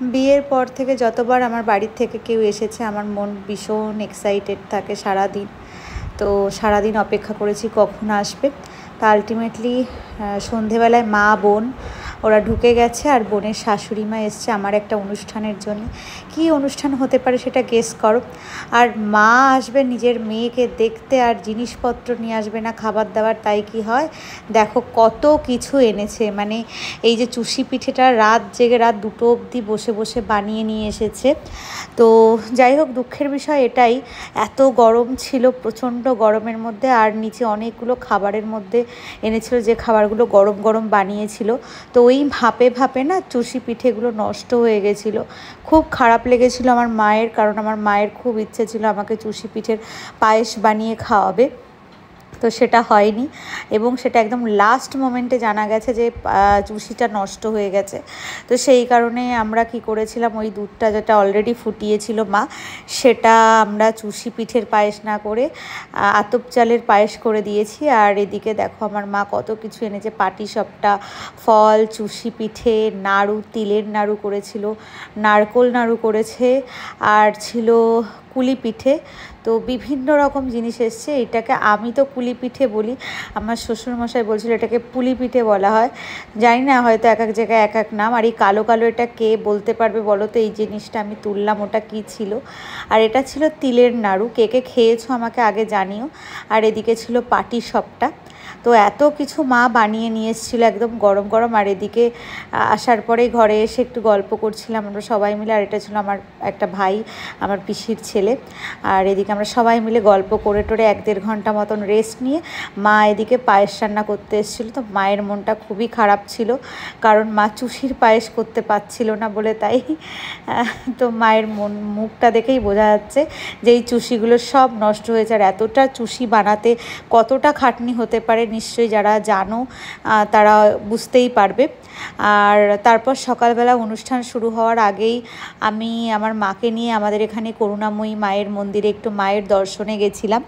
বিয়ের পর থেকে যতবার আমার বাড়ির থেকে কেউ এসেছে আমার মন ভীষণ এক্সাইটেড থাকে সারাদিন। তো সারাদিন অপেক্ষা করেছি কখন আসবে। তা আলটিমেটলি সন্ধেবেলায় মা বোন ওরা ঢুকে গেছে, আর বোনের শাশুড়ি মা এসছে আমার একটা অনুষ্ঠানের জন্য। কি অনুষ্ঠান হতে পারে সেটা গেস করো। আর মা আসবে নিজের মেয়েকে দেখতে, আর জিনিসপত্র নিয়ে আসবে না, খাবার দাবার। তাই কি হয় দেখো কত কিছু এনেছে। মানে এই যে চুষি পিঠেটা রাত জেগে রাত 2টো অবধি বসে বসে বানিয়ে নিয়ে এসেছে। তো যাই হোক, দুঃখের বিষয় এটাই, এত গরম ছিল, প্রচণ্ড গরমের মধ্যে। আর নিচে অনেকগুলো খাবারের মধ্যে এনেছিল, যে খাবারগুলো গরম গরম বানিয়েছিল। তো ওই ভাপে ভাপে না চুষি পিঠেগুলো নষ্ট হয়ে গেছিলো। খুব খারাপ লেগেছিলো আমার মায়ের, কারণ আমার মায়ের খুব ইচ্ছে ছিল আমাকে চুষি পিঠের পায়েস বানিয়ে খাওয়াবে। তো সেটা হয়নি, এবং সেটা একদম লাস্ট মোমেন্টে জানা গেছে যে চুষিটা নষ্ট হয়ে গেছে। তো সেই কারণে আমরা কি করেছিলাম, ওই দুধটা যেটা অলরেডি ফুটিয়েছিল মা, সেটা আমরা চুষি পিঠের পায়েস না করে আতপ চালের পায়েস করে দিয়েছি। আর এদিকে দেখো আমার মা কত কিছু এনেছে, পাটিসাপটা, ফল, চুষি পিঠে, নাড়ু, তিলের নাড়ু করেছিল, নারকোল নাড়ু করেছে, আর ছিল কুলি পিঠে। তো বিভিন্ন রকম জিনিস এসছে। এটাকে আমি তো কুলি পিঠে বলি, আমার শ্বশুরমশাই বলছিল এটাকে পুলি পিঠে বলা হয়। জানি না, হয়তো এক এক জায়গায় এক এক নাম। আর এই কালো কালো এটা কে বলতে পারবে বলো তো? এই জিনিসটা আমি তুললাম, ওটা কি ছিল? আর এটা ছিল তিলের নাড়ু। কে কে খেয়েছো আমাকে আগে জানিও। আর এদিকে ছিল পাটিসাপটা। তো এত কিছু মা বানিয়ে নিয়ে এসেছিলো একদম গরম গরম। আর এদিকে আসার পরেই ঘরে এসে একটু গল্প করছিলাম আমরা সবাই মিলে। আর এটা ছিল আমার একটা ভাই, আমার পিসির ছেলে। আর এদিকে আমরা সবাই মিলে গল্প করে টোরে 1-1.5 ঘন্টা মতন রেস্ট নিয়ে মা এদিকে পায়েস রান্না করতে এসেছিলো। তো মায়ের মনটা খুবই খারাপ ছিল, কারণ মা চুষির পায়েস করতে পারছিল না বলে। তাই তো মায়ের মুখটা দেখেই বোঝা যাচ্ছে যে এই চুষিগুলো সব নষ্ট হয়েছে। আর এতটা চুষি বানাতে কতটা খাটনি হতে পারে নিশ্চয়ই যারা জানো তারা বুঝতেই পারবে। আর তারপর সকালবেলা অনুষ্ঠান শুরু হওয়ার আগেই আমি আমার মাকে নিয়ে আমাদের এখানে করুণাময়ী মায়ের মন্দিরে একটু মায়ের দর্শনে গেছিলাম।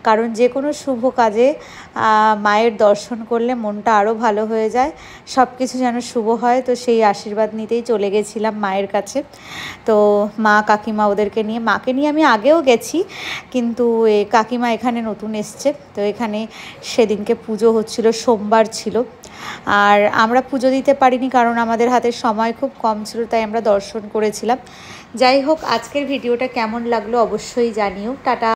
কারণ যে কোনো শুভ কাজে মায়ের দর্শন করলে মনটা আরও ভালো হয়ে যায়, সব কিছু যেন শুভ হয়। তো সেই আশীর্বাদ নিতেই চলে গেছিলাম মায়ের কাছে। তো মা কাকিমা ওদেরকে নিয়ে, মাকে নিয়ে আমি আগেও গেছি, কিন্তু কাকিমা এখানে নতুন এসছে। তো এখানে সেদিনকে পুজো হচ্ছিল, সোমবার ছিল। আর আমরা পুজো দিতে পারিনি, কারণ আমাদের হাতে সময় খুব কম ছিল, তাই আমরা দর্শন করেছিলাম। যাই হোক, আজকের ভিডিওটা কেমন লাগলো অবশ্যই জানিও। টাটা।